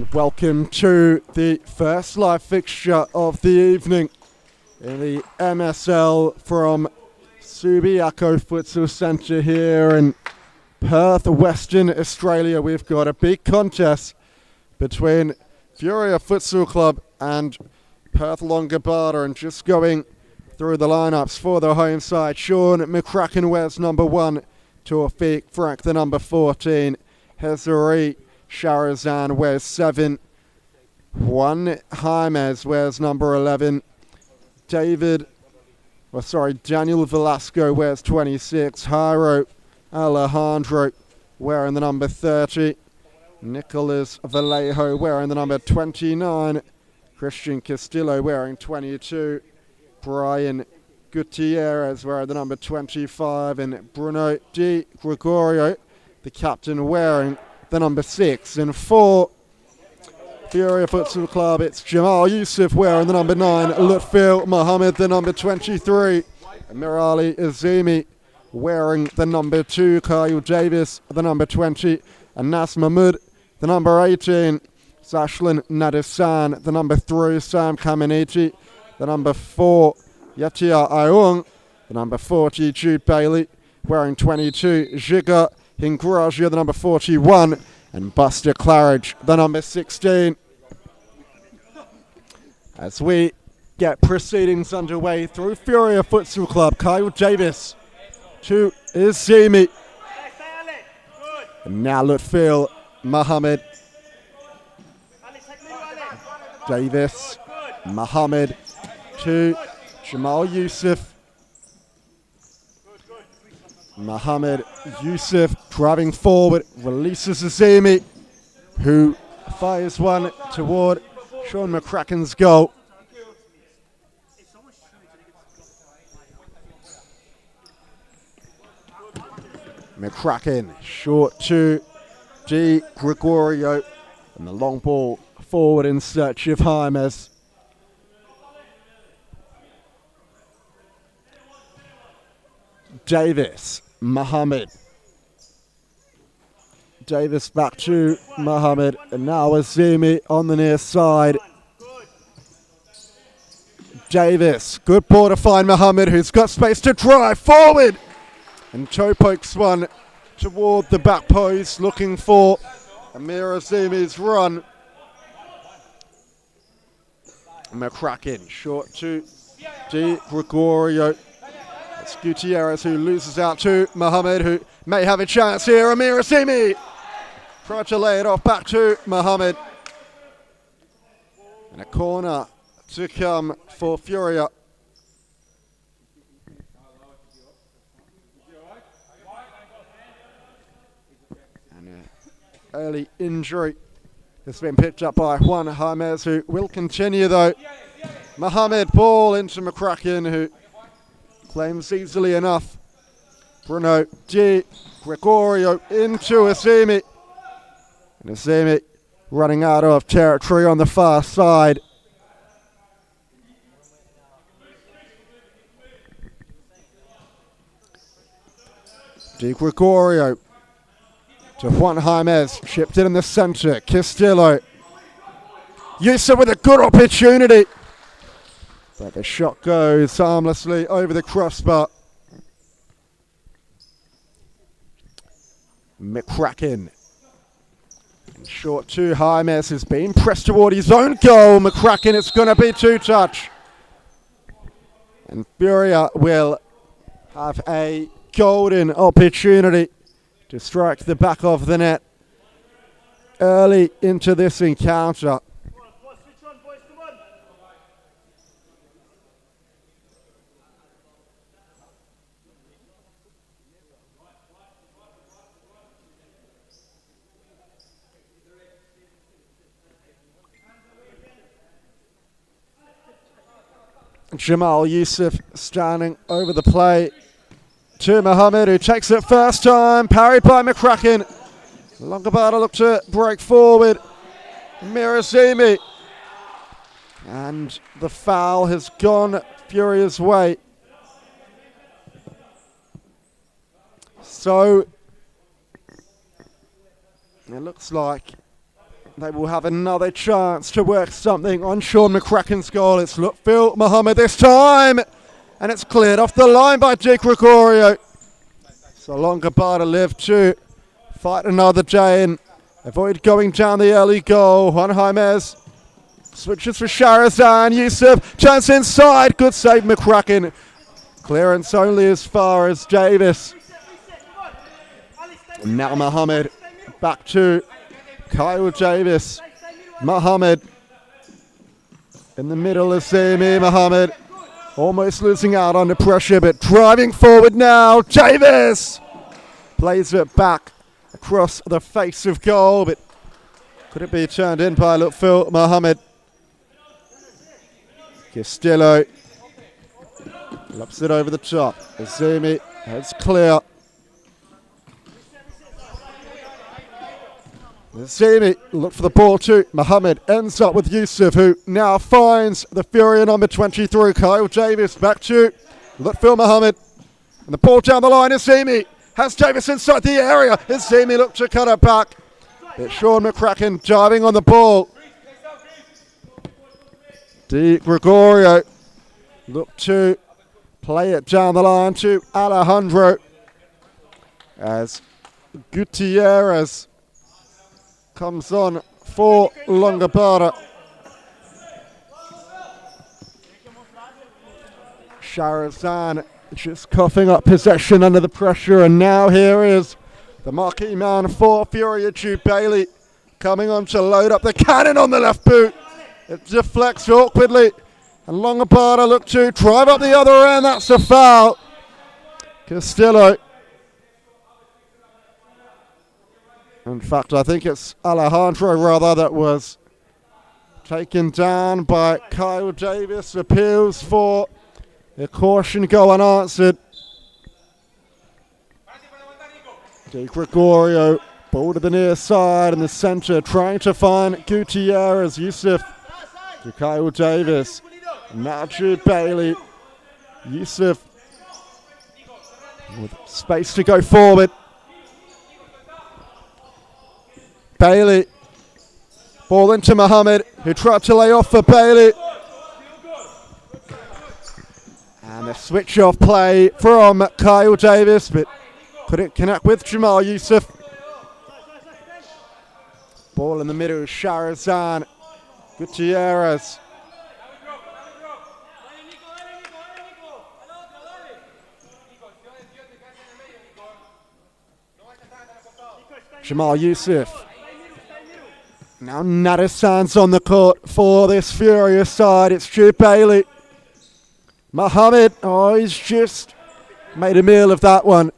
Welcome to the first live fixture of the evening in the MSL from Supa-Liga Futsal Centre here in Perth, Western Australia. We've got a big contest between Furia Futsal Club and Perth Longobarda, and just going through the lineups for the home side. Sean McCracken wears number 1, Tawfiq Frank the number 14, Hezari Sharazan wears 7, Juan Jaimez wears number 11, Daniel Velasco wears 26, Jairo Alejandro wearing the number 30, Nicolas Vallejo wearing the number 29, Christian Castillo wearing 22, Brian Gutierrez wearing the number 25, and Bruno Di Gregorio, the captain, wearing the number 6. And for Furia Futsal Club, it's Jamal Yusuf wearing the number 9, Lutfil Mohammed the number 23, Mirali Azimi wearing the number 2, Kyle Davis the number 20, and Nas Mahmoud the number 18, Zashlin Nadisan the number 3, Sam Kameniti the number 4, Yatia Aung the number 40, Jude Bailey wearing 22, Jiga Hingraja the number 41, and Buster Claridge the number 16. As we get proceedings underway through Furia Futsal Club, Kyle Davis to Izimi, and now Lutfil Mohammed. Davis, Mohammed to Jamal Yusuf. Mohammed Yusuf driving forward, releases Azimi, who fires one toward Sean McCracken's goal. McCracken short to Di Gregorio, and the long ball forward in search of Jaimez. Davis, Mohammed. Davis back to Mohammed, and now Azimi on the near side. Davis, good ball to find Mohammed, who's got space to drive forward, and toe pokes one toward the back post, looking for Amir Azimi's run. McCracken short to Di Gregorio. It's Gutierrez who loses out to Mohammed, who may have a chance here. Amir Azimi tried to lay it off back to Mohammed. And a corner to come for Furia. And an early injury has been picked up by Juan Jaimez, who will continue though. Mohammed, ball into McCracken, who claims easily enough. Bruno Di Gregorio into Azimi. And Azimi running out of territory on the far side. Di Gregorio to Juan Jaimez, chipped in the centre. Castillo. Yusuf with a good opportunity, but the shot goes harmlessly over the crossbar. McCracken. And short to Jaimez, has been pressed toward his own goal. McCracken, it's going to be 2-touch. And Furia will have a golden opportunity to strike the back of the net early into this encounter. Jamal Yusuf standing over the play to Mohammed, who takes it first time, parried by McCracken. Longobarda look to break forward. Mirazimi. And the foul has gone Furia's way. So it looks like they will have another chance to work something on Sean McCracken's goal. It's Lutfi Mohammed this time, and it's cleared off the line by Di Gregorio. So Longobarda live to fight another day and avoid going down the early goal. Juan Jaimez switches for Shahrazan. Yusuf turns inside. Good save, McCracken. Clearance only as far as Davis. And now Mohammed back to Kyle Davis. Mohammed in the middle of Simi. Mohammed almost losing out under pressure, but driving forward now. Davis plays it back across the face of goal, but could it be turned in by Lutfi Mohammed? Castillo lops it over the top. Azumi heads clear. Azumi look for the ball too. Mohammed ends up with Yusuf, who now finds the Furia number 23. Kyle Davis back to Lutfi Mohammed. And the ball down the line. Azumi has Davis inside the area. Azumi look to cut it back. It's Sean McCracken diving on the ball. Di Gregorio look to play it down the line to Alejandro as Gutierrez comes on for Longobarda. Shahrazan just coughing up possession under the pressure, and now here is the marquee man for Furia, Jude Bailey, coming on to load up the cannon on the left boot. It deflects awkwardly, and Longobarda look to drive up the other end. That's a foul. Castillo. In fact, I think it's Alejandro rather that was taken down by Kyle Davis. Appeals for a caution go unanswered. Di Gregorio, ball to the near side in the centre, trying to find Gutierrez. Yusuf to Kyle Davis. Now Jude Bailey. Yusuf with space to go forward. Bailey. Ball into Mohammed, who tried to lay off for Bailey. And a switch off play from Kyle Davis, but couldn't connect with Jamal Yusuf. Ball in the middle, Shahrazan. Gutierrez. Jamal Yusuf. Now Nadasan's on the court for this Furia side. It's Jude Bailey. Mohammed, oh, he's just made a meal of that one.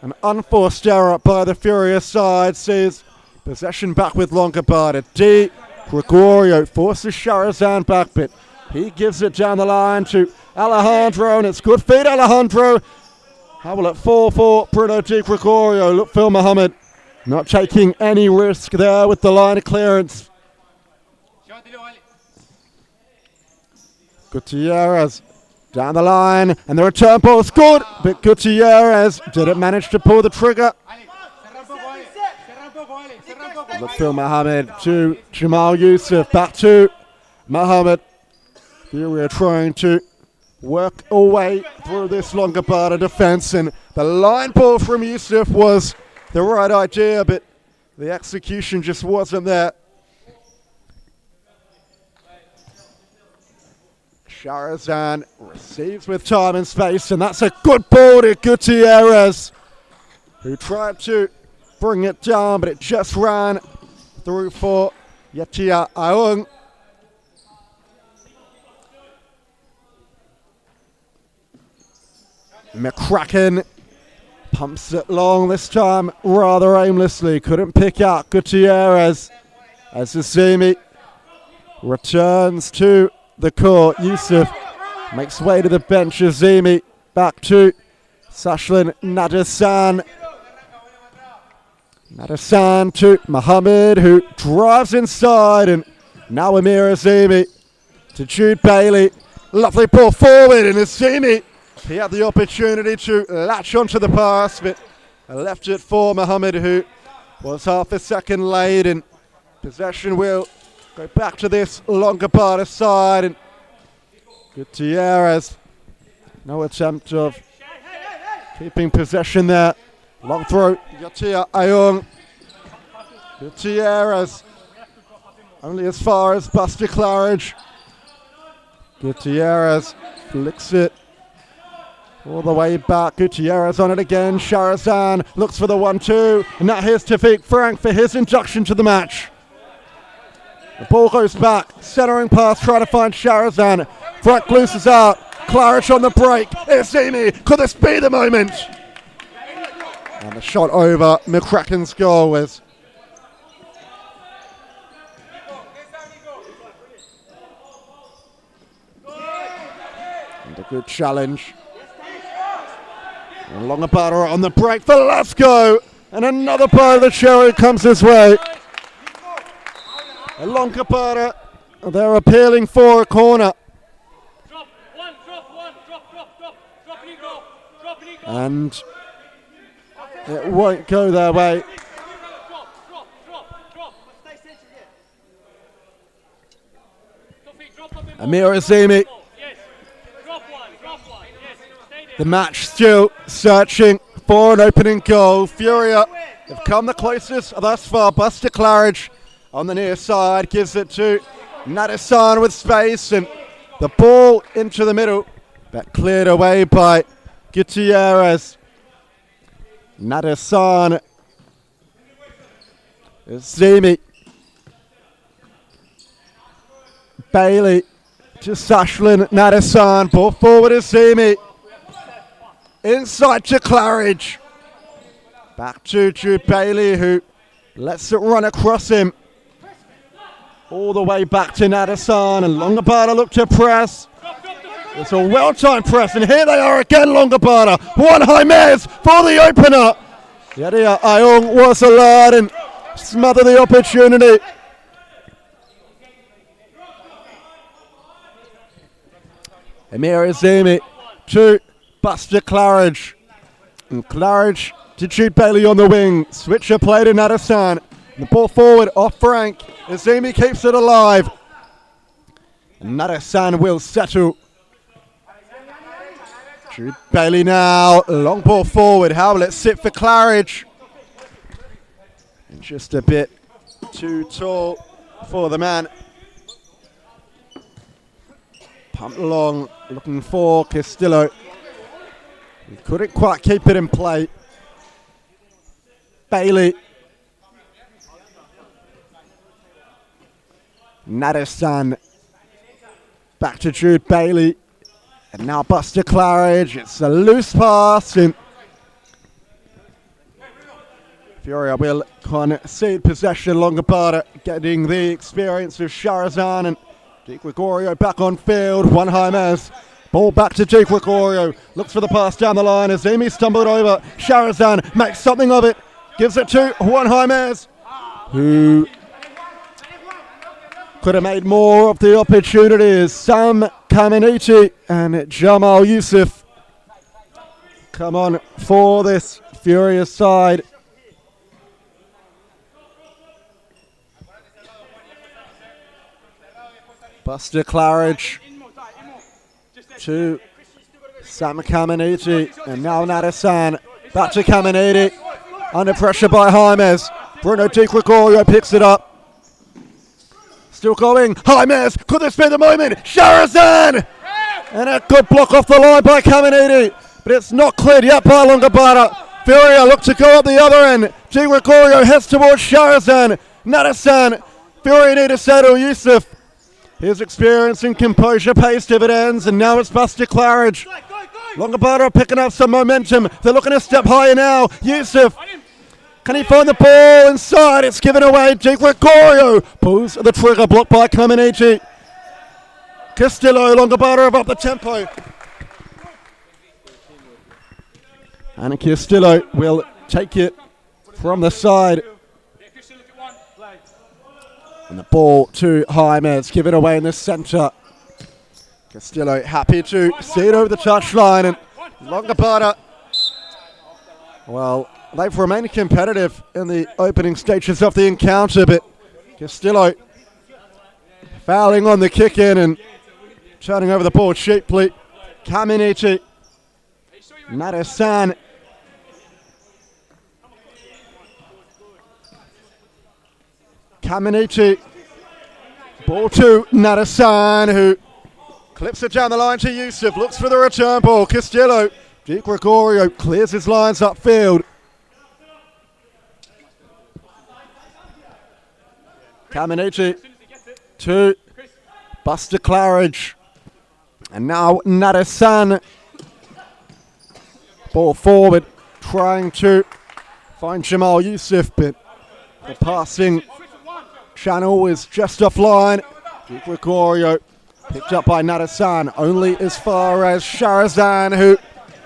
An unforced error by the Furia side sees possession back with Longobarda. Di Gregorio forces Shahrazan back, but he gives it down the line to Alejandro, and it's good feed, Alejandro. How will it fall for Bruno Di Gregorio? Look, Phil Mohammed not taking any risk there with the line of clearance. Gutierrez down the line, and the return ball's good, but Gutierrez didn't manage to pull the trigger. Phil Mohammed to Jamal Yusuf, back to Mohammed. Furia trying to work away through this Longobarda defense, and the line ball from Yusuf was the right idea, but the execution just wasn't there. Shahrazan receives with time and space, and that's a good ball to Gutierrez, who tried to bring it down, but it just ran through for Yatia Aung. McCracken pumps it long this time, rather aimlessly. Couldn't pick out Gutierrez as Azumi returns to the court. Yusuf makes way to the bench. Azumi back to Sashlin Nadasan. Nadasan to Mohammed, who drives inside, and now Amir Azumi to Jude Bailey. Lovely ball forward, and Azumi, he had the opportunity to latch onto the pass, but left it for Mohammed, who was half a second late, and Possession will go back to this Longobarda side. And Gutierrez. No attempt of keeping possession there. Long throw. Yatia Ayung. Gutierrez. Only as far as Buster Claridge. Gutierrez flicks it all the way back. Gutierrez on it again. Sharazan looks for the 1-2. And now here's Tafik Frank for his induction to the match. The ball goes back. Centering pass, trying to find Sharazan. Frank looses out. Claridge on the break. Izimi. Could this be the moment? And the shot over McCracken's goal was and a good challenge. And Longobarda on the break for Lasco. And another part of the cherry comes his way. And Longobarda, they're appealing for a corner. And it won't go their way. Amir Azimi. The match still searching for an opening goal. Furia have come the closest thus far. Buster Claridge on the near side gives it to Nadasan with space, and the ball into the middle, but cleared away by Gutierrez. Nadasan. Zimi. Bailey to Sashlin. Nadasan. Ball forward is Zimi. Inside to Claridge. Back to Drew Bailey, who lets it run across him. All the way back to Nadasan, and Longobarda look to press. It's a well-timed press, and here they are again, Longobarda. Juan Jaimez for the opener. Yadia Ayong was alert and smothered the opportunity. Amir Azimi to Buster Claridge. And Claridge to Jude Bailey on the wing. Switcher play to Nadasan. The ball forward off Frank. Azimi keeps it alive. And Nadasan will settle. Jude Bailey now. Long ball forward. How will it sit for Claridge? And just a bit too tall for the man. Pumped long. Looking for Castillo. He couldn't quite keep it in play. Bailey. Nadasan. Back to Jude Bailey. And now Buster Claridge. It's a loose pass. And Furia will concede possession. Longobarda getting the experience of Sharazan and Di Gregorio back on field. Juan Jaimez. Ball back to Di Gregorio. Looks for the pass down the line. Azimi stumbled over. Sharazan makes something of it. Gives it to Juan Jaimez, who could have made more of the opportunities. Sam Kaminiti and Jamal Youssef come on for this Furious side. Buster Claridge to Sam Kaminiti, and now Nadasan. Back to Kaminiti. Under pressure by Jaimez. Bruno Di Gregorio picks it up. Still going. Jaimez. Could this be the moment? Sharazan! And a good block off the line by Kaminiti. But it's not cleared yet by Longobarda. Furia look to go up the other end. Di Gregorio heads towards Sharazan. Nadasan. Furia need to settle. Youssef. His experience and composure pays dividends, and now it's Buster Claridge. Longobarda picking up some momentum. They're looking to step higher now. Youssef. Can he find the ball inside? It's given away. Di Gregorio pulls the trigger, blocked by Kaminiti. Castillo, Longobarda have up the tempo. And Castillo will take it from the side. And the ball to Jaimez, given away in the centre. Castillo happy to see it over the touchline, and Longobarda, well, they've remained competitive in the opening stages of the encounter, but Castillo fouling on the kick in and turning over the ball cheaply. Kaminichi, Nadasan. Kaminichi, ball to Nadasan, who clips it down the line to Yusuf, looks for the return ball. Castillo, Di Gregorio clears his lines upfield. Kaminichi to Buster Claridge. And now Nadasan. Ball forward, trying to find Jamal Yusuf, but the passing channel is just offline. Di Gregorio picked up by Nadasan, only as far as Sharazan, who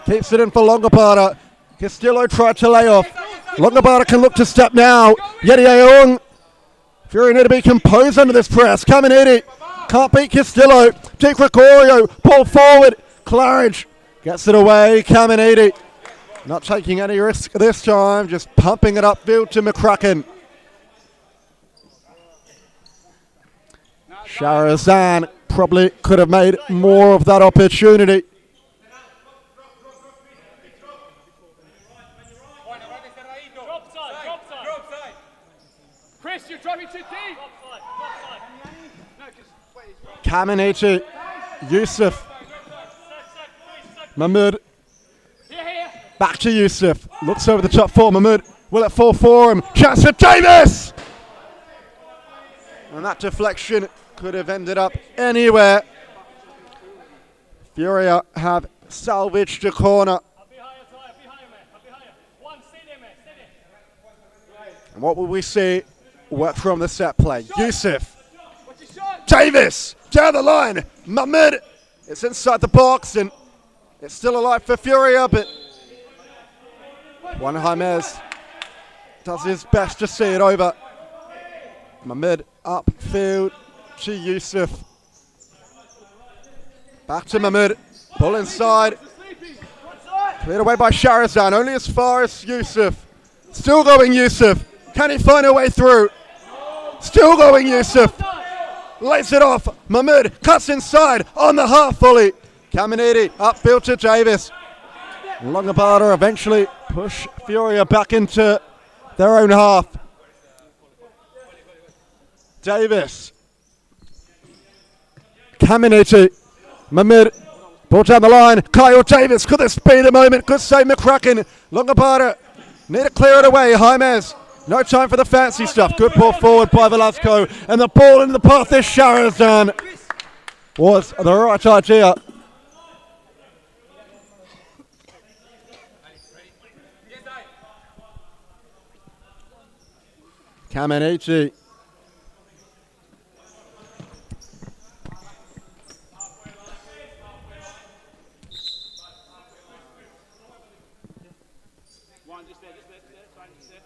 keeps it in for Longobarda. Castillo tried to lay off. Longobarda can look to step now. Yediaung. Fury need to be composed under this press. Caminiti can't beat Castillo. Di Gregorio, ball forward. Claridge gets it away. Caminiti not taking any risk this time, just pumping it upfield to McCracken. Sharazan probably could have made more of that opportunity. Chris, you're driving too deep. Kaminichi, Yusuf, Mahmoud, back to Yusuf, looks over the top for Mahmoud, will it fall for him? Chance for Davis! And that deflection could have ended up anywhere. Furia have salvaged a corner. And what will we see? Work from the set play. Yusuf, Davis, down the line, Mahmoud, it's inside the box and it's still alive for Furia, but Juan Jaimez does his best to see it over. Mahmoud upfield to Yusuf. Back to Mahmoud, ball inside. Cleared away by Sharazan, only as far as Yusuf. Still going Yusuf, can he find a way through? Still going Yusuf, lays it off. Mahmoud cuts inside on the half volley. Caminiti upfield to Davis. Longobarda eventually push Furia back into their own half. Davis, Caminiti, Mahmoud, ball down the line. Kyle Davis, could this be the moment? Good save McCracken. Longobarda need to clear it away. Jaimez, no time for the fancy stuff. Good ball forward by Velasco. And the ball into the path is Sharazan. Was the right idea. Kaminichi.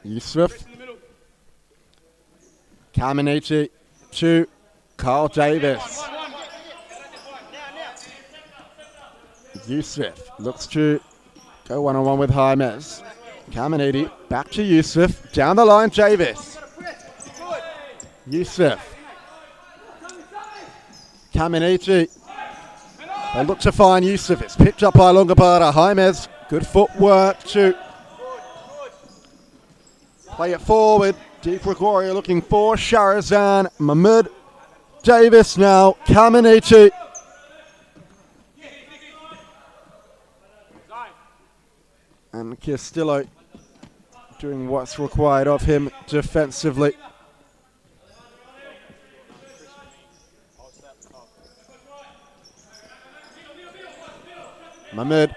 Yusuf. Kaminichi to Carl Davis. Yusuf looks to go one-on-one with Jaimez. Kaminichi back to Yusuf. Down the line, Davis. Yusuf. Kaminichi. They look to find Yusuf. It's picked up by Longobarda. Jaimez, good footwork to play it forward. Di Gregorio looking for Sharazan. Mahmoud. Davis now. Kaminichi. And Castillo doing what's required of him defensively. Mahmoud.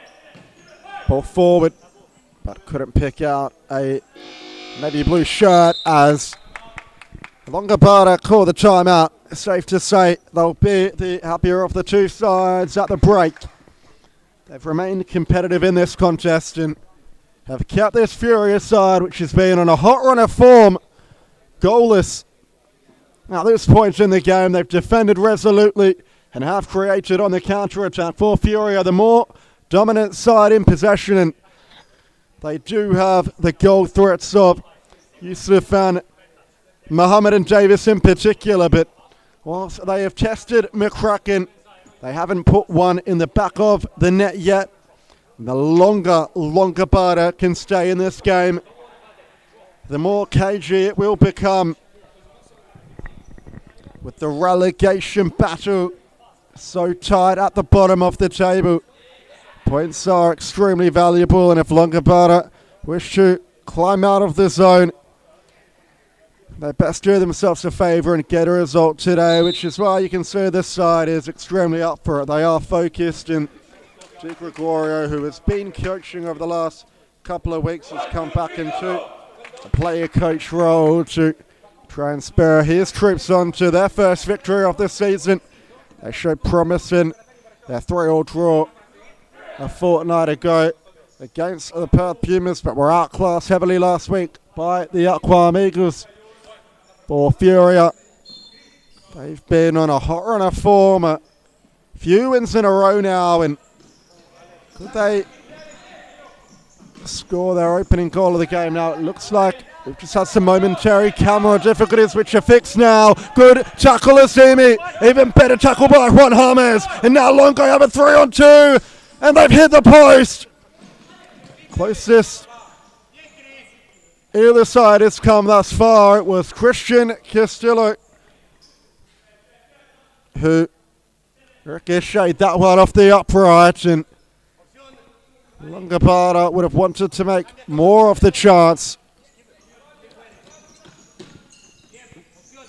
Ball forward, but couldn't pick out a navy blue shirt as Longobarda called the timeout. Safe to say they'll be the happier of the two sides at the break. They've remained competitive in this contest and have kept this Furia side, which has been on a hot run of form, goalless. Now, at this point in the game, they've defended resolutely and have created on the counter-attack for Furia, the more dominant side in possession, and they do have the goal threats of Yusuf and Mohammed and Davis in particular, but whilst they have tested McCracken, they haven't put one in the back of the net yet. The longer Longobarda can stay in this game, the more cagey it will become. With the relegation battle so tight at the bottom of the table, points are extremely valuable, and if Longobarda wish to climb out of the zone, they best do themselves a favour and get a result today, which is why you can see this side is extremely up for it. They are focused, and Di Gregorio, who has been coaching over the last couple of weeks, has come back into a player coach role to try and spur his troops on to their first victory of the season. They showed promise in their 3-3 draw a fortnight ago against the Perth Pumas, but were outclassed heavily last week by the Aquam Eagles. For Furia, they've been on a hot run of form, a few wins in a row now, and could they score their opening goal of the game? Now it looks like we've just had some momentary camera difficulties which are fixed now. Good tackle, Azimi. Even better tackle by Juan James. And now Longo have a 3-on-2, and they've hit the post. Closest either side has come thus far. It was Christian Castillo who ricocheted that one off the upright, and Longobarda would have wanted to make more of the chance.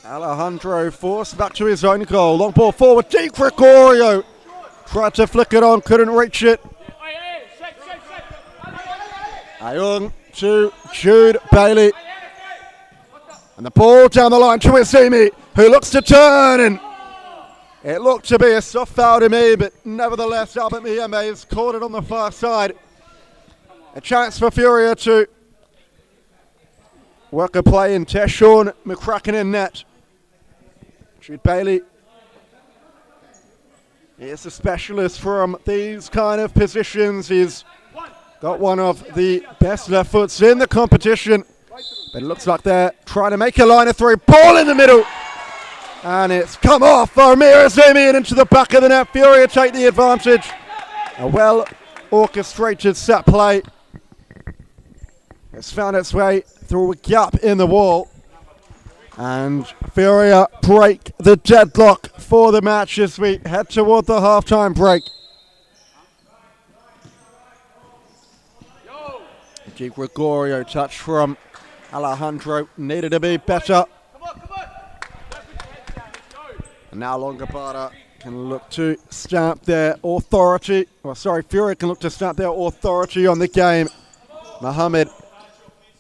Alejandro forced back to his own goal. Long ball forward. Di Gregorio tried to flick it on, couldn't reach it. Ayung to Jude Bailey. And the ball down the line to Azimi, who looks to turn, and it looked to be a soft foul to me, but nevertheless Albert Mieme has caught it on the far side. A chance for Furia to work a play in Teshorn McCracken in net. Jude Bailey is a specialist from these kind of positions. He's got one of the best left foots in the competition, but it looks like they're trying to make a line of 3. Ball in the middle, and it's come off for Amir Azimi and into the back of the net. Furia take the advantage. A well orchestrated set play. It's found its way through a gap in the wall, and Furia break the deadlock for the match as we head toward the halftime break. Di Gregorio touch from Alejandro needed to be better. And now Longobarda can look to stamp their authority. Furia can look to stamp their authority on the game. Mohammed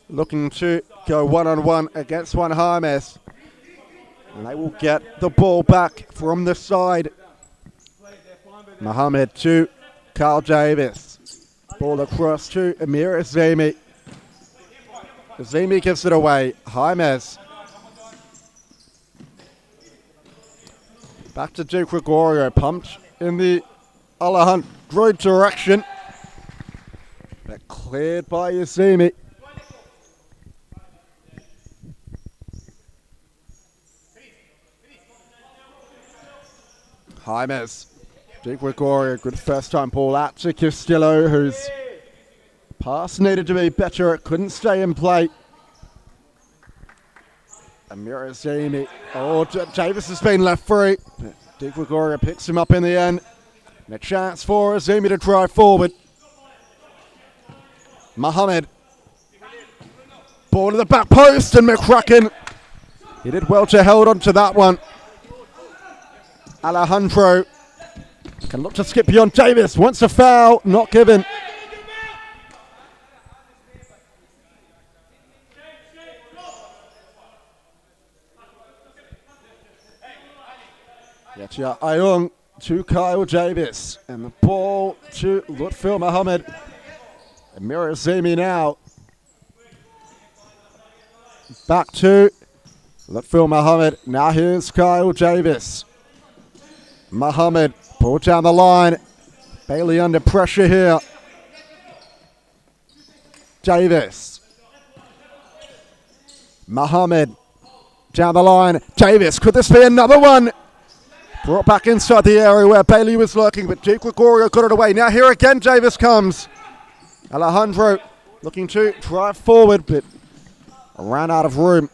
looking to go one-on-one against Juan James. And they will get the ball back from the side. Mohammed to Carl Davis. Ball across to Amir Azimi. Azimi gives it away. James. Back to Di Gregorio. Pumped in the Alejandro direction. But cleared by Azimi. James. Di Gregorio, good first time ball out to Castillo, whose pass needed to be better. It couldn't stay in play. Amir Azimi. Oh, Davis has been left free. Di Gregorio picks him up in the end. And a chance for Azimi to drive forward. Mohammed. Ball to the back post, and McCracken. He did well to hold on to that one. Alejandro can look to skip beyond Davis. Wants a foul, not given. Yatia Ayung to Kyle Davis. And the ball to Lutfil Mohammed. Amir Azimi now. Back to Lutfil Mohammed. Now here's Kyle Davis. Mohammed, ball down the line. Bailey under pressure here. Davis. Mohammed. down the line. Davis, could this be another one? Brought back inside the area where Bailey was lurking, but Di Gregorio got it away. Now here again, Davis comes. Alejandro looking to drive forward, but ran out of room.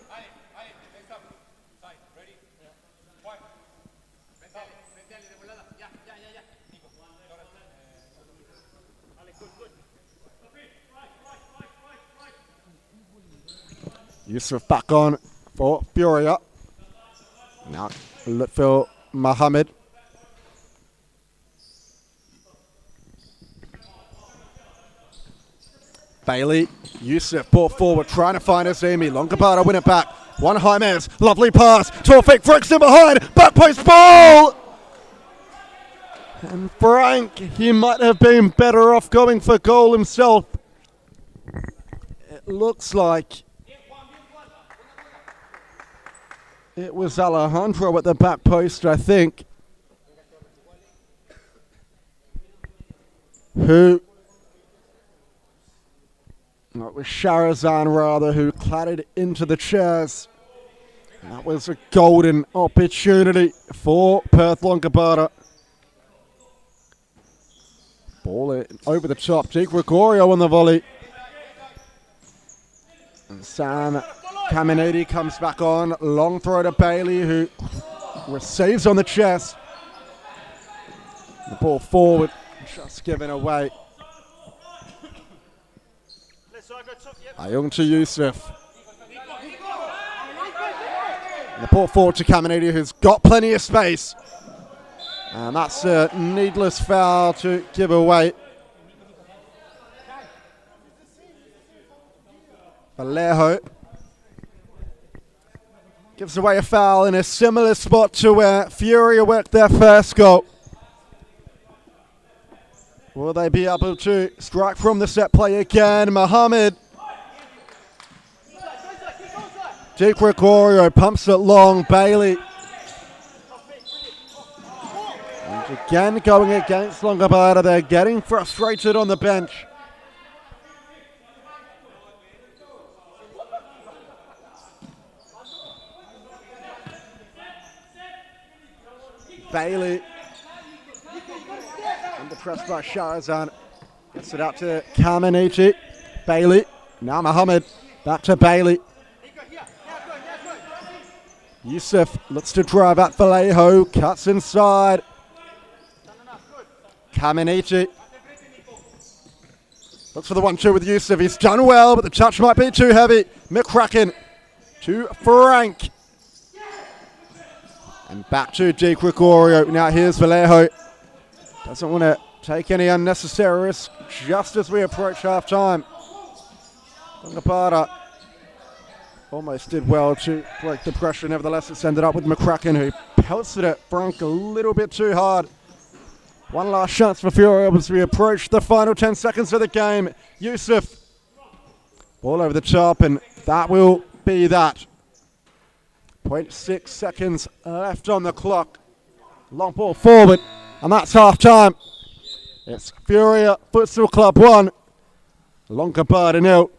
Yusuf back on for Furia. Now Lutfil Mohammed. Bailey, Yusuf brought forward, trying to find Azimi. Longobarda win it back. One Jaimez, lovely pass. Tawfik Franks in behind, back post ball! And Frank, he might have been better off going for goal himself. It looks like it was Alejandro at the back post, I think, who, no, it was Sharazan rather, who clattered into the chairs. That was a golden opportunity for Perth Longobarda. Ball in over the top, Di Gregorio on the volley. And Sam Caminiti comes back on. Long throw to Bailey, who receives on the chest. The ball forward, just given away. Ayung to Yusuf. And the ball forward to Caminiti, who's got plenty of space. And that's a needless foul to give away. Vallejo gives away a foul in a similar spot to where Furia worked their first goal. Will they be able to strike from the set play again? Mohammed. Di Gregorio pumps it long. Bailey. And again going against Longobarda. They're getting frustrated on the bench. Bailey, under press by Sharazan, gets it out to Caminiti. Bailey, now Mohammed, back to Bailey. Yusuf looks to drive at Vallejo, cuts inside. Caminiti looks for the 1-2 with Yusuf. He's done well, but the touch might be too heavy. McCracken to Frank. And back to Di Gregorio. Now here's Vallejo. Doesn't want to take any unnecessary risk just as we approach half-time. Longobarda almost did well to break the pressure. Nevertheless, it's ended up with McCracken, who pelted it Frank a little bit too hard. One last chance for Furia as we approach the final 10 seconds of the game. Yusuf, ball over the top, and that will be that. 0.6 seconds left on the clock. Long ball forward, and that's half-time. It's Furia Futsal Club 1, Longobarda 0.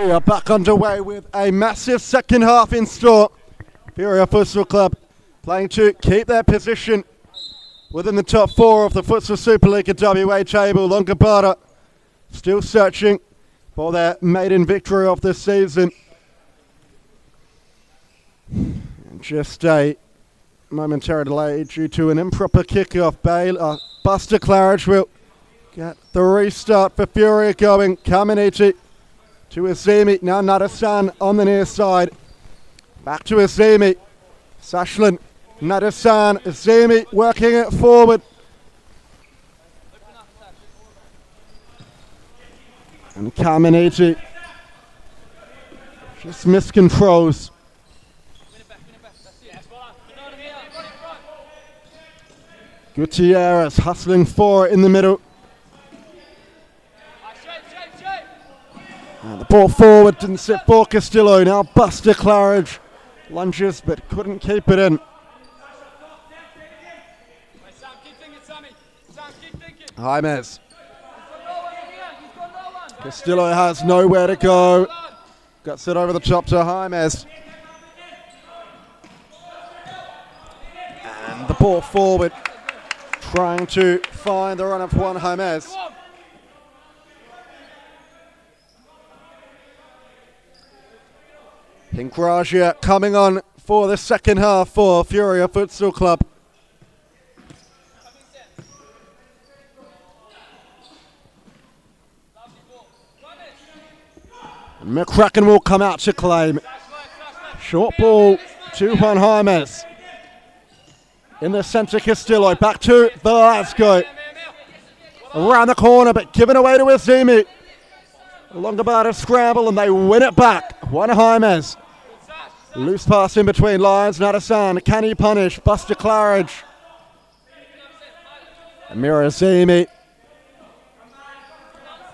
We are back underway with a massive second half in store. Furia Futsal Club playing to keep their position within the top four of the Futsal Supa-Liga WA table. Longobarda still searching for their maiden victory of this season. And just a momentary delay due to an improper kick-off. Buster Claridge will get the restart for Furia going. Kaminiti to Azimi, now Nadasan on the near side. Back to Azimi. Sashlin, Nadasan, Azimi working it forward. And Kaminiti just miscontrols. Gutierrez hustling for it in the middle. And the ball forward didn't sit for Castillo. Now Buster Claridge lunges but couldn't keep it in. Jaimez. Castillo has nowhere to go. Gets it over the top to Jaimez. And the ball forward, trying to find the run of Juan Jaimez. Pinkragia coming on for the second half for Furia Futsal Club. McCracken will come out to claim. Short ball to Juan Jaimez. In the centre, Castillo. Back to Velasco. Around the corner, but given away to Azimi. Longobarda scramble and they win it back. Juan Jaimez. Loose pass in between lines. Nadasan. Can he punish? Buster Claridge. Amir Azimi.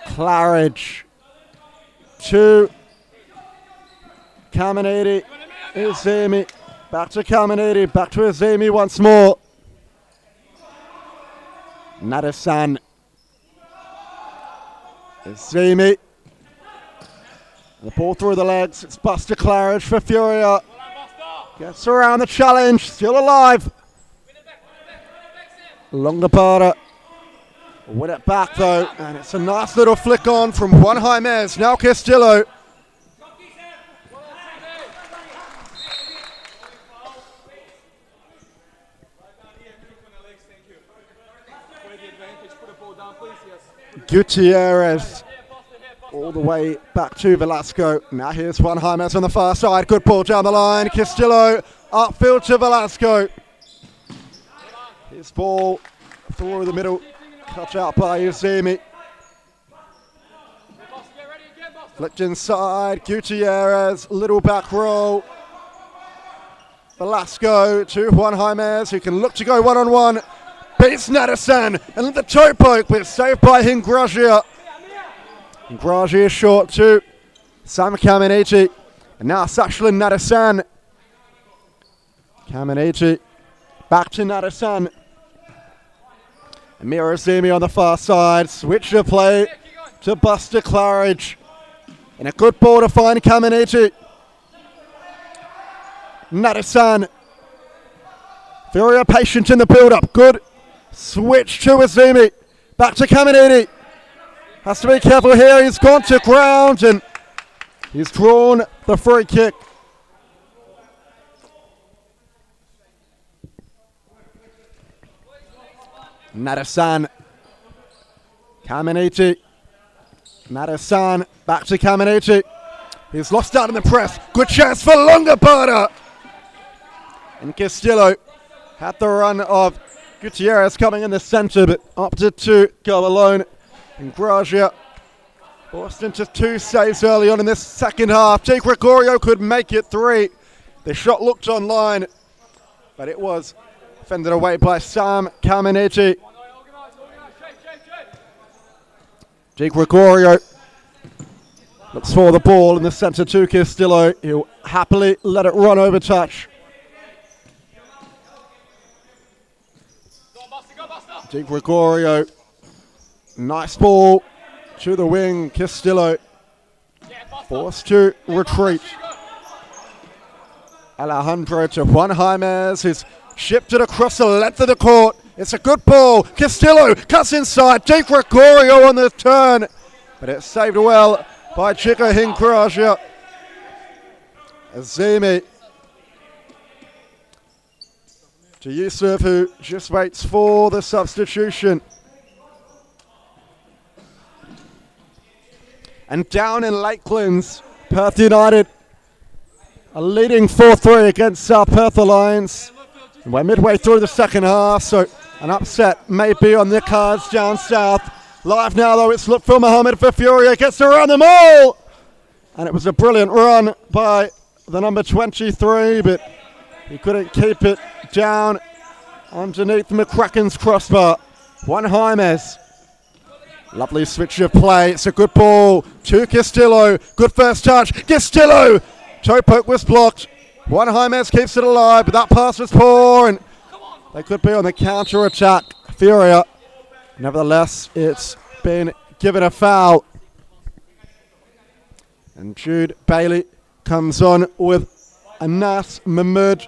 Claridge. To Kaminiti. Azimi. Back to Kaminiti. Back to Azimi once more. Nadasan. Azimi. The ball through the legs. It's Buster Claridge for Furia. Gets around the challenge. Still alive. Longobarda. Win it back though. And it's a nice little flick on from Juan Jaimez. Now Castillo. Gutierrez. All the way back to Velasco. Now here's Juan Jaimez on the far side. Good ball down the line. Castillo upfield to Velasco. His ball through the middle. Cut out by Azimi. Flicked inside. Gutierrez. Little back roll. Velasco to Juan Jaimez, who can look to go one-on-one. Beats Nadasan. And the toe poke, but saved by Hingragia. Hingragia short to Sam Kaminiti. And now Sashlin Nadasan. Kaminiti back to Nadasan. Amir Azimi on the far side. Switch of play to Buster Claridge. And a good ball to find Kaminiti. Nadasan. Furia patient in the build-up. Good switch to Azimi. Back to Kaminiti. Has to be careful here. He's gone to ground and he's drawn the free kick. Nadasan. Kaminiti. Nadasan. Back to Kaminiti. He's lost out in the press. Good chance for Longobarda. And Castillo had the run of Gutierrez coming in the centre, but opted to go alone. And Gragia forced into two saves early on in this second half. Di Gregorio could make it three. The shot looked online, but it was fended away by Sam Kaminiti. Di Gregorio looks for the ball in the centre to Castillo. He'll happily let it run over touch. Di Gregorio. Nice ball to the wing. Castillo. Forced to retreat. Alejandro to Juan Jaimez, who's shipped it across the length of the court. It's a good ball. Castillo cuts inside. Di Gregorio on the turn. But it's saved well by Chico Hingracia. Azimi to Yusuf, who just waits for the substitution. And down in Lakelands, Perth United are leading 4-3 against South Perth Alliance. And we're midway through the second half, so an upset may be on the cards down south. Live now, though, it's Lutful Mohammed for Furia. Gets around them all! And it was a brilliant run by the number 23, but he couldn't keep it down underneath McCracken's crossbar. Juan Jaimez. Lovely switch of play. It's a good ball to Castillo. Good first touch. Castillo! Toe poke was blocked. Juan Jaimez keeps it alive, but that pass was poor, and they could be on the counter-attack. Furia. Nevertheless, it's been given a foul. And Jude Bailey comes on with Anas Mahmood.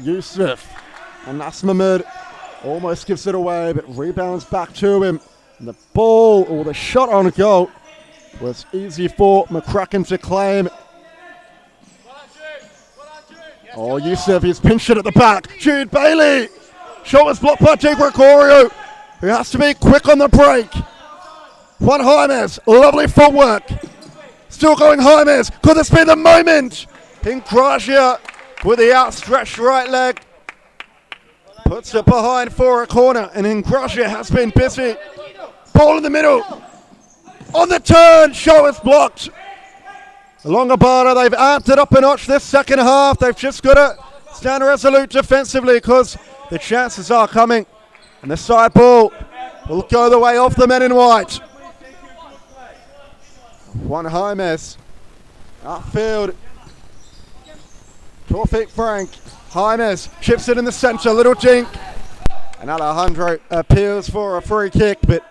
Yusuf. Anas Mahmood almost gives it away, but rebounds back to him. And the ball, or the shot on goal, was easy for McCracken to claim. Oh, Yusuf, he's pinched it at the back. Jude Bailey. Shot was blocked by Di Gregorio, who has to be quick on the break. Juan Jaimez, lovely footwork. Still going Jaimez. Could this be the moment? Hingracia with the outstretched right leg. Puts it behind for a corner, and Hingracia has been busy. Ball in the middle. On the turn, show is blocked. Longobarda, they've amped it up a notch this second half. They've just got to stand resolute defensively because the chances are coming. And the side ball will go the way of the men in white. Juan Jaimez, outfield. Torfik Frank. Jaimez chips it in the centre, little dink. And Alejandro appeals for a free kick, but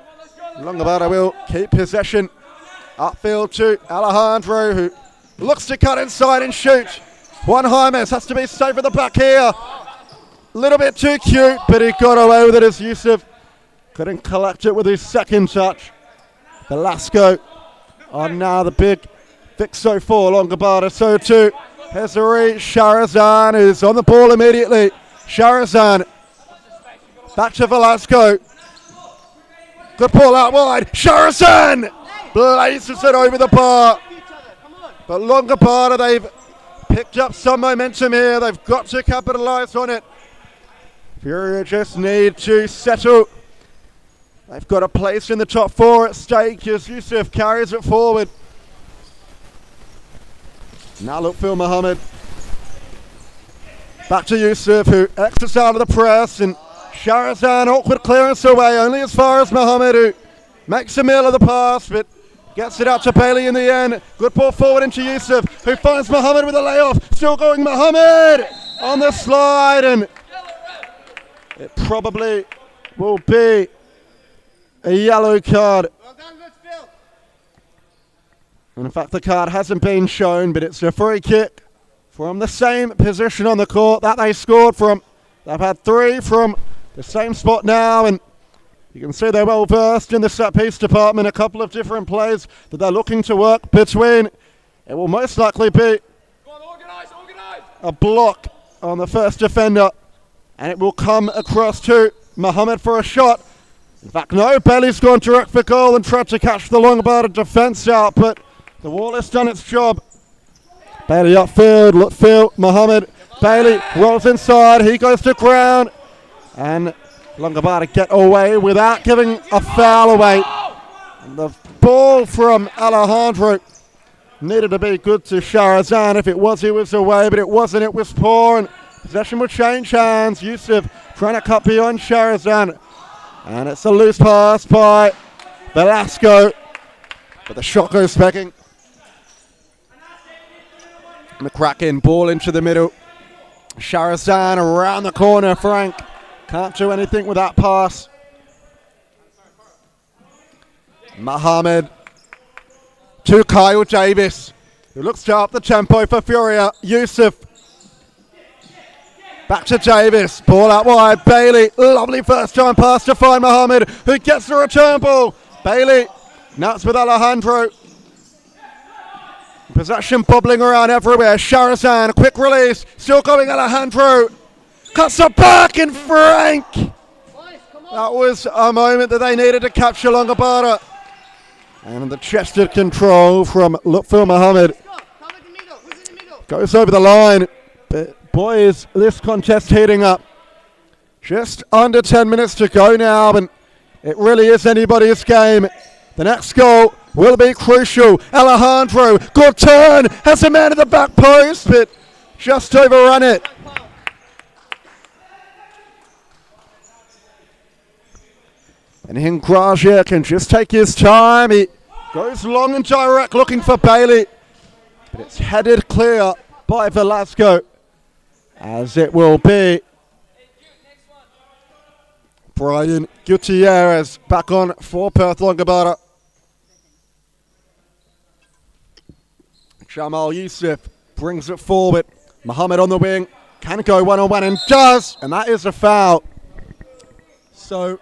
Longobarda will keep possession. Upfield to Alejandro, who looks to cut inside and shoot. Juan Jaimez has to be safe at the back here. A little bit too cute, but he got away with it as Yusuf couldn't collect it with his second touch. Velasco on now the big fixo for Longobarda, so too Hezari Sharazan, who's on the ball immediately. Sharazan back to Velasco. Good ball out wide. Sharazan blazes it over the bar. But Longobarda, they've picked up some momentum here. They've got to capitalise on it. Furia just need to settle. They've got a place in the top four at stake as Yusuf carries it forward. Now Lutful Mohammed. Back to Yusuf, who exits out of the press, and Sharazan, awkward clearance away, only as far as Mohammed, who makes a meal of the pass, but gets it out to Bailey in the end. Good ball forward into Yusuf, who finds Mohammed with a layoff. Still going Mohammed on the slide, and it probably will be a yellow card. And in fact, the card hasn't been shown, but it's a free kick from the same position on the court that they scored from. They've had three from the same spot now, and you can see they're well versed in the set piece department. A couple of different plays that they're looking to work between. It will most likely be a block on the first defender, and it will come across to Mohammed for a shot. In fact, no, Bailey's gone direct for goal and tried to catch the Longobarda defence out, but the wall has done its job. Bailey upfield, Lutful Mohammed. Bailey rolls inside, he goes to ground, and Longobarda get away without giving a foul away. And the ball from Alejandro needed to be good to Sharazan. If it was, he was away, but it wasn't. It was poor, and possession would change hands. Yusuf trying to cut beyond Sharazan, and it's a loose pass by Velasco. But the shot goes specking. McCracken, ball into the middle. Sharazan around the corner. Frank can't do anything with that pass. Mohammed to Kyle Davis, who looks to up the tempo for Furia. Yusuf. Back to Davis. Ball out wide. Bailey. Lovely first time pass to find Mohammed, who gets the return ball. Bailey. Now it's with Alejandro. Possession bobbling around everywhere. Sharazan. Quick release. Still going Alejandro. Cuts it back in Frank. That was a moment that they needed to capture Longobarda. And the chested control from Lutful Mohammed goes over the line. But boy, is this contest heating up. Just under 10 minutes to go now, and it really is anybody's game. The next goal will be crucial. Alejandro, good turn, has a man at the back post, but just overrun it. And Ingraja can just take his time. He goes long and direct looking for Bailey. But it's headed clear by Velasco, as it will be. Brian Gutierrez back on for Perth Longobarda. Jamal Yusuf brings it forward. Mohammed on the wing. Can go one-on-one and does. And that is a foul. So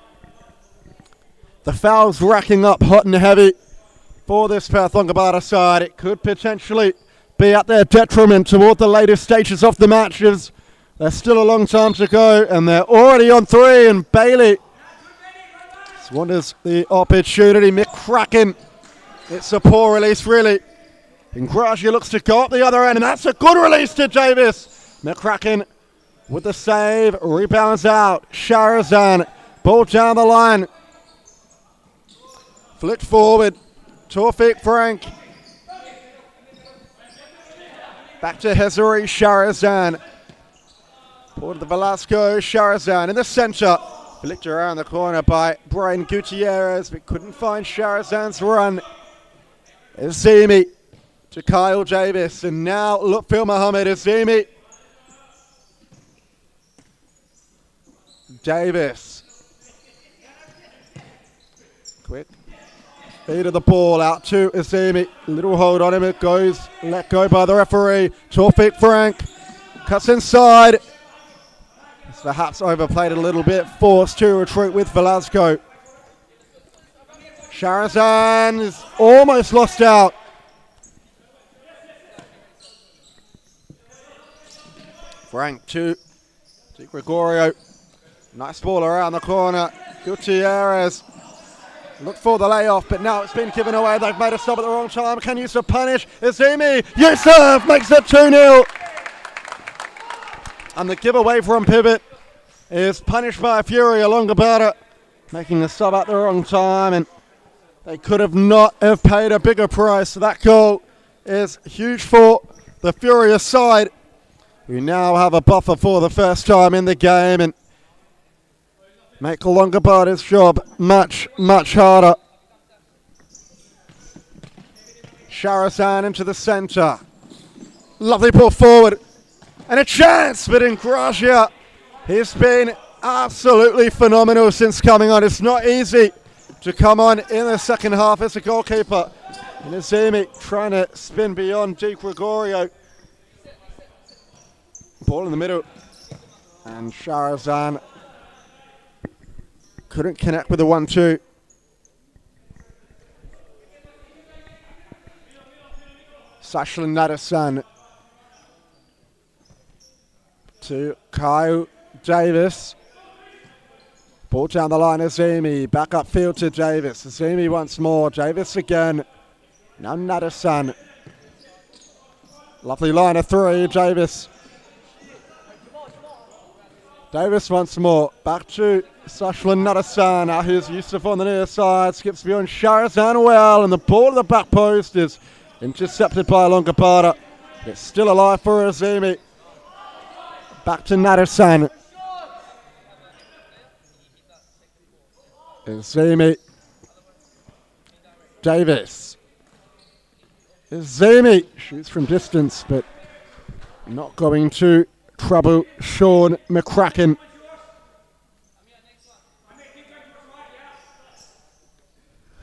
the foul's racking up hot and heavy for this Perth Longobarda side. It could potentially be at their detriment toward the later stages of the matches. There's still a long time to go, and they're already on 3, and Bailey squanders the opportunity. McCracken, it's a poor release, really. Ingraja looks to go up the other end, and that's a good release to Davis. McCracken with the save, rebounds out. Sharazan, ball down the line. Flicked forward, Tawfiq Frank. Back to Hezari Sharazan. Ball to the Velasco, Sharazan in the centre. Flicked around the corner by Brian Gutierrez, but couldn't find Sharazan's run. Azimi to Kyle Davis, and now Lutful Mohammed. Azimi. Davis. Quick. Feed of the ball out to Azimi. Little hold on him. It goes let go by the referee. Tawfiq Frank cuts inside. It's perhaps overplayed a little bit. Forced to retreat with Velasco. Sharazan is almost lost out. Frank to Gregorio. Nice ball around the corner. Gutierrez. Look for the layoff, but now it's been given away. They've made a stop at the wrong time. Can Yusuf punish? Azimi. Yusuf makes it 2-0. And the giveaway from pivot is punished by Furia Longobarda, making the sub at the wrong time, and they could have not have paid a bigger price. That goal is huge for the Furia side, who now have a buffer for the first time in the game and make Longobarda's job much, much harder. Sharazan into the centre. Lovely ball forward. And a chance, but Ingraja, he's been absolutely phenomenal since coming on. It's not easy to come on in the second half as a goalkeeper. And Azimi trying to spin beyond Di Gregorio. Ball in the middle. And Sharazan couldn't connect with the 1-2. Sashlin Nadasan to Kyle Davis. Ball down the line, Azimi. Back upfield to Davis. Azimi once more. Davis again. Now Nadasan. Lovely line of 3. Davis. Davis once more. Back to Sashlin Nadasan. Now here's Yusuf on the near side. Skips beyond Sharazan well. And the ball to the back post is intercepted by Longobarda. It's still alive for Azimi. Back to Nadasan. Azimi Davis. Zemi shoots from distance, but not going to trouble Sean McCracken.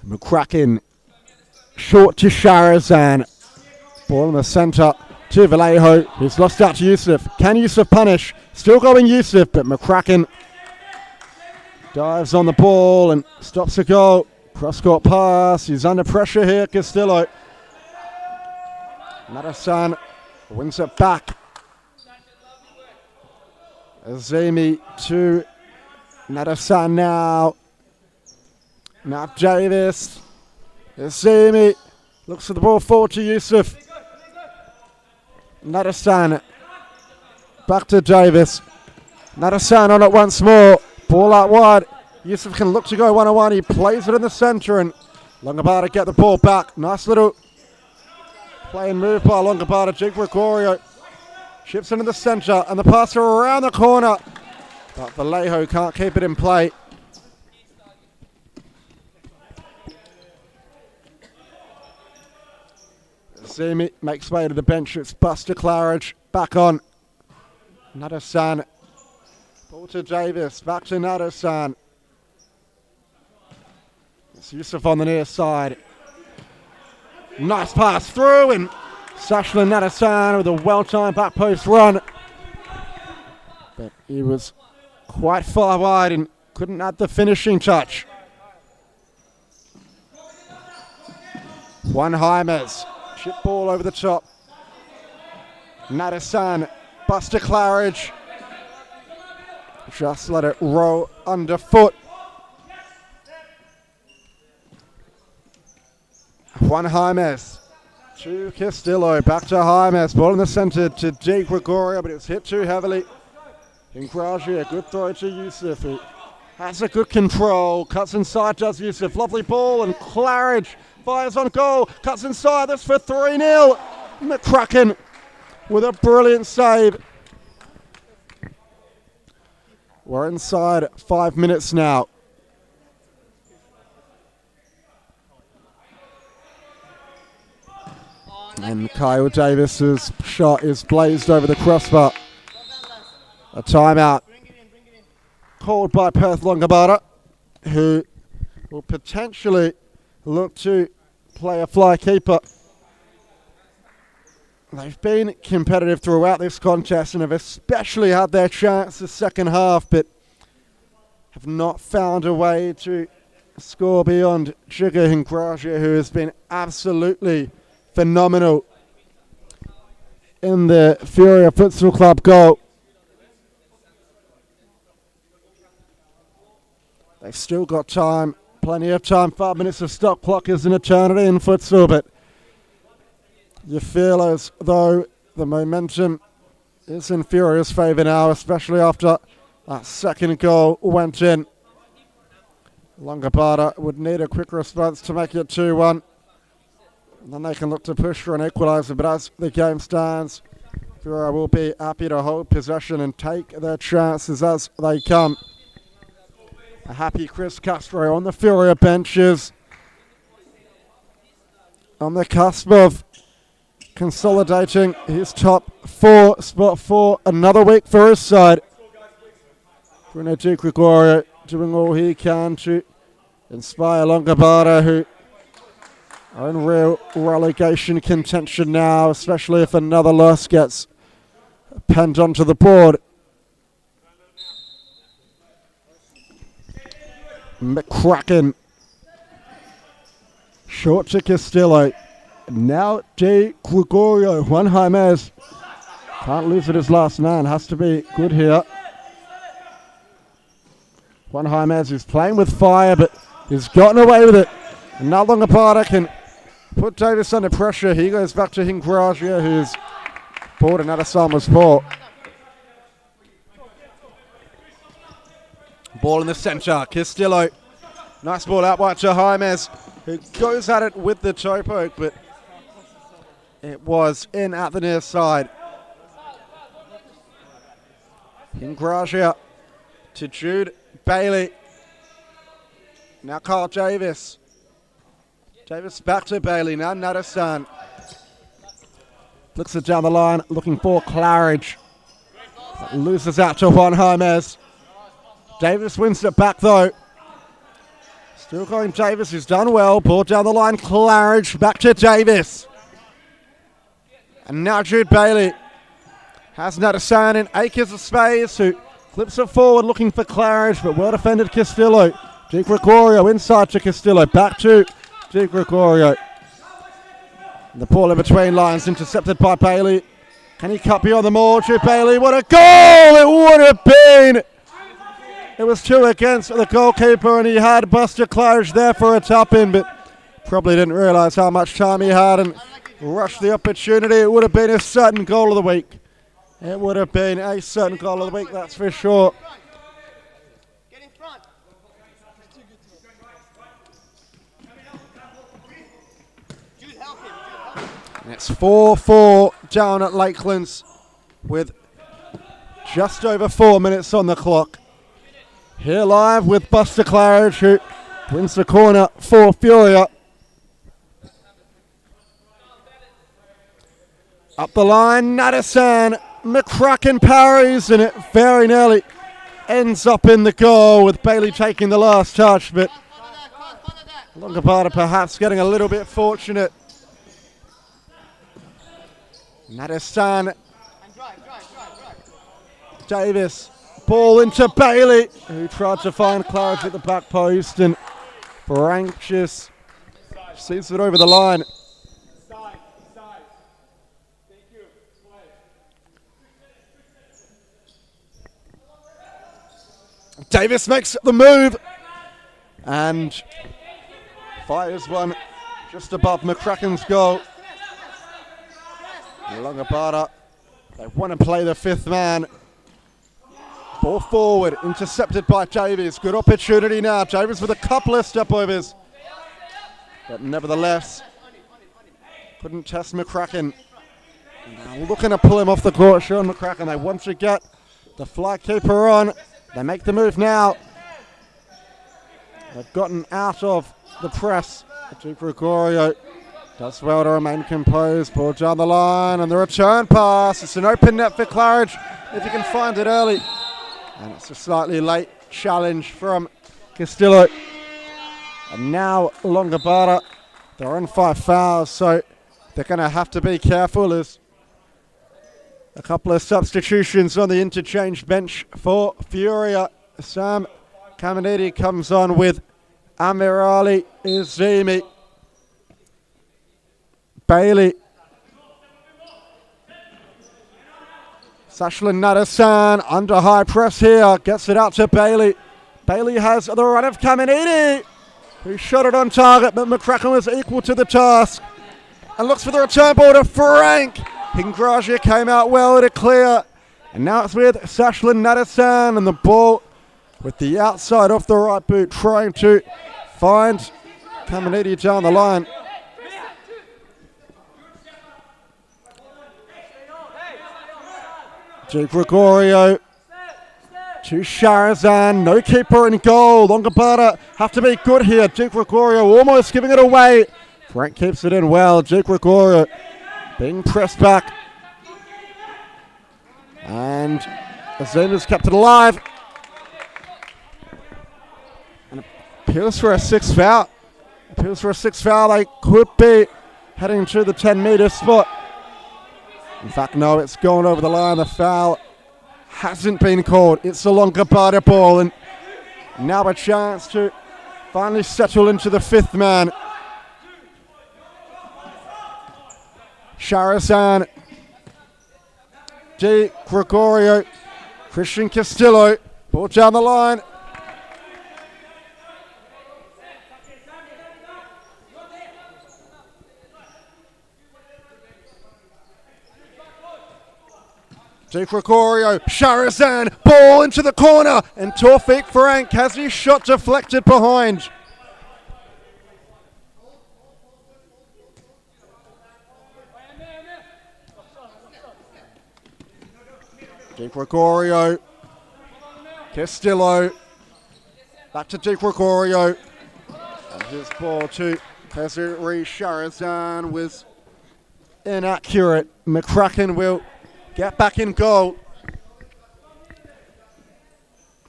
McCracken short to Sharazan. Ball in the centre to Vallejo, who's lost out to Yusuf. Can Yusuf punish? Still going Yusuf, but McCracken dives on the ball and stops the goal. Cross-court pass. He's under pressure here, Castillo. Madison wins it back. Azemi to Madison now. Now Davis. Azemi looks for the ball forward to Yusuf. Madison back to Davis. Madison on it once more. Ball out wide. Yusuf can look to go one-on-one. He plays it in the centre and Longobarda get the ball back. Nice little play and move by Longobarda. Jake Gregorio chips into the centre and the pass around the corner. But Vallejo can't keep it in play. Zemi makes way to the bench. It's Buster Claridge back on. Nadasan. Ball to Davis. Back to Nadasan. It's Yusuf on the near side. Nice pass through and Sashlan Nadasan with a well-timed back post run. But he was quite far wide and couldn't add the finishing touch. Juan Jaimez. Chip ball over the top. Nadasan. Buster Claridge. Just let it roll underfoot. Juan Jaimez to Castillo, back to Jaimez, ball in the centre to Di Gregorio, but it's hit too heavily. Ingraji, a good throw to Yusuf, who has a good control, cuts inside, does Yusuf, lovely ball, and Claridge fires on goal, cuts inside, that's for 3-0. McCracken with a brilliant save. We're inside 5 minutes now. And Kyle Davis's shot is blazed over the crossbar. A timeout called by Perth Longobarda, who will potentially look to play a fly keeper. They've been competitive throughout this contest and have especially had their chance the second half, but have not found a way to score beyond Jigga Hingraja, who has been absolutely phenomenal in the Furia Futsal Club goal. They've still got time, plenty of time. 5 minutes of stop clock is an eternity in futsal, but you feel as though the momentum is in Furia's favour now, especially after that second goal went in. Longobarda would need a quick response to make it 2-1. And then they can look to push for an equaliser, but as the game stands, Furia will be happy to hold possession and take their chances as they come. A happy Chris Castro on the Furia benches, on the cusp of consolidating his top 4, spot 4, another week for his side. Bruno Di Gregorio doing all he can to inspire Longobarda, who are in real relegation contention now, especially if another loss gets penned onto the board. McCracken. Short to Castillo. Now Di Gregorio. Juan Jaimez. Can't lose it his last man. Has to be good here. Juan Jaimez is playing with fire, but he's gotten away with it. And now Longobarda can put Davis under pressure. He goes back to Hingraja, who's bought another Salma's ball. Ball in the centre. Castillo. Nice ball out wide to Jaimez, who goes at it with the toe poke, but it was in at the near side. Hingraja to Jude Bailey. Now Carl Davis. Davis back to Bailey now. Nadasan flicks it down the line, looking for Claridge. Loses out to Juan James. Davis wins it back though. Still going Davis, who's done well. Ball down the line, Claridge back to Davis. And now Jude Bailey has Nadasan in acres of space, who flips it forward looking for Claridge, but well defended Castillo. Di Gregorio inside to Castillo, back to Di Gregorio. The ball in between lines, intercepted by Bailey. Can he cut beyond the maul? Jude Bailey, what a goal it would have been! It was 2 against the goalkeeper, and he had Buster Claridge there for a tap-in, but probably didn't realise how much time he had and rushed the opportunity. It would have been a certain goal of the week. It would have been a certain goal of the week, that's for sure. And it's 4-4 down at Lakelands with just over 4 minutes on the clock. Here live with Buster Claridge, who wins the corner for Furia. Up the line, Nadasan. McCracken parries, and it very nearly ends up in the goal with Bailey taking the last touch, but Longobarda perhaps getting a little bit fortunate. Nadasan. Davis. Ball into Bailey, who tried to find Claridge at the back post, and Branches sees it over the line. Davis makes the move and fires one just above McCracken's goal. Longobarda, they want to play the 5th man. Ball forward, intercepted by Davies. Good opportunity now. Davies with a couple of step-overs. But nevertheless, couldn't test McCracken. Looking to pull him off the court, Sean McCracken. They want to get the fly keeper on. They make the move now. They've gotten out of the press. Di Gregorio does well to remain composed. Ball down the line, and the return pass. It's an open net for Claridge if you can find it early. And it's a slightly late challenge from Castillo. And now Longobarda, they're on 5 fouls, so they're going to have to be careful as a couple of substitutions on the interchange bench for Furia. Sam Caminiti comes on with Amirali Izimi. Bailey. Sashlin Nadasan under high press here, gets it out to Bailey. Bailey has the run of Caminiti, who shot it on target, but McCracken was equal to the task. And looks for the return ball to Frank. Ingraja came out well to clear. And now it's with Sashlin Nadasan, and the ball with the outside off the right boot, trying to find Caminiti down the line. Di Gregorio to Sharazan, no keeper in goal. Longobarda have to be good here. Di Gregorio almost giving it away. Frank keeps it in well. Di Gregorio being pressed back. And Azuma's kept it alive. And appeals for a 6th foul. Appeals for a 6th foul. They could be heading to the 10-meter spot. In fact, no, it's gone over the line. The foul hasn't been called. It's a Longobarda ball, and now a chance to finally settle into the 5th man. Sharazan, Di Gregorio, Christian Castillo, ball down the line. Di Gregorio, Sharazan, ball into the corner, and Tawfiq Frank has his shot deflected behind. Di Gregorio, Castillo, back to Di Gregorio, and his ball to Pesuri Sharazan was inaccurate. McCracken will get back in goal.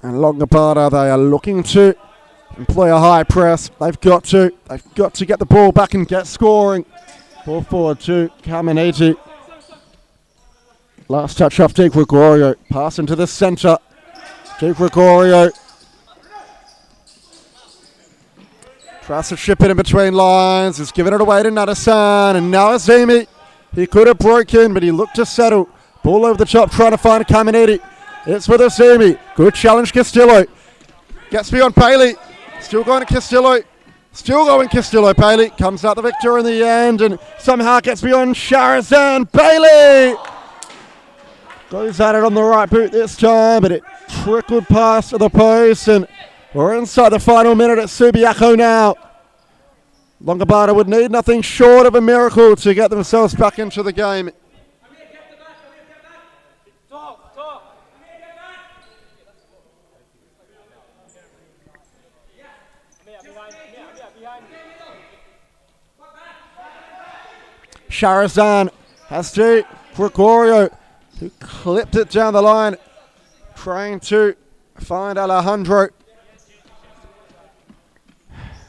And Longobarda, they are looking to employ a high press. They've got to get the ball back and get scoring. Ball forward to Caminiti. Last touch off Di Gregorio. Pass into the centre. Di Gregorio tries to chip it in between lines. He's giving it away to Nadasan. And now Azimi. He could have broken, but he looked to settle. Ball over the top, trying to find Caminiti. It's with Azimi. Good challenge, Castillo. Gets beyond Paley. Still going to Castillo. Still going Castillo. Paley comes out the victor in the end and somehow gets beyond Sharazan. Paley goes at it on the right boot this time, but it trickled past the post, and we're inside the final minute at Subiaco now. Longobarda would need nothing short of a miracle to get themselves back into the game. Sharazan has to Gregorio, who clipped it down the line, trying to find Alejandro.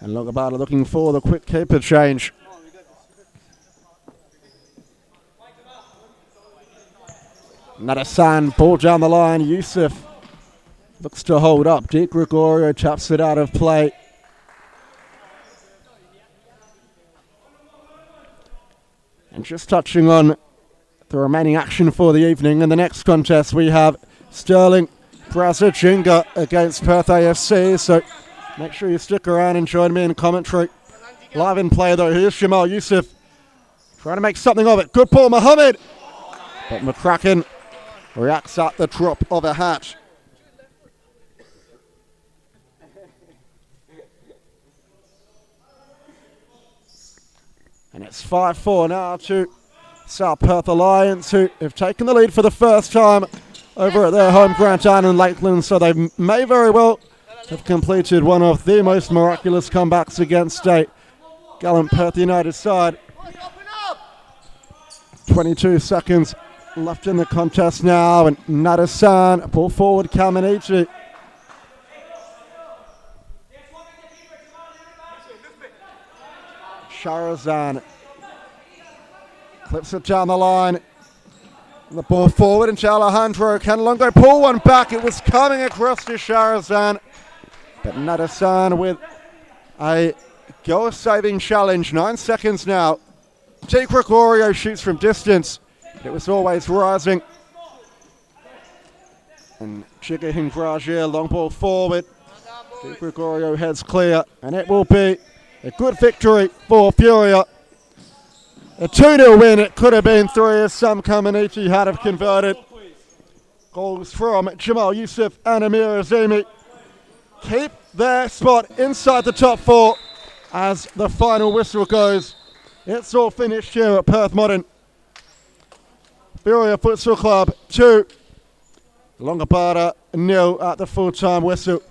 And Longobarda looking for the quick keeper change. Nadasan, ball down the line. Yusuf looks to hold up. Di Gregorio taps it out of play. And just touching on the remaining action for the evening, in the next contest we have Sterling Brazachinga against Perth AFC. So make sure you stick around and join me in commentary. Live in play though, here's Jamal Yusuf trying to make something of it. Good ball, Mohammed. But McCracken reacts at the drop of a hat. And it's 5-4 now to South Perth Alliance, who have taken the lead for the first time over at their home ground down in Lakeland. So they may very well have completed one of the most miraculous comebacks against a gallant Perth United side. 22 seconds left in the contest now, and Nadasan, ball forward, Caminiti. Sharazan clips it down the line. The ball forward into Alejandro. Can Longo pull one back? It was coming across to Sharazan. But Nadasan with a goal-saving challenge. 9 seconds now. Di Gregorio shoots from distance. It was always rising. And Chiga Hingrajia, long ball forward. Di Gregorio heads clear. And it will be a good victory for Furia. A 2-0 win. It could have been 3 if some Caminiti had have converted. Goals from Jamal Yusuf and Amir Azimi keep their spot inside the top 4 as the final whistle goes. It's all finished here at Perth Modern. Furia Futsal Club 2, Longobarda 0 at the full-time whistle.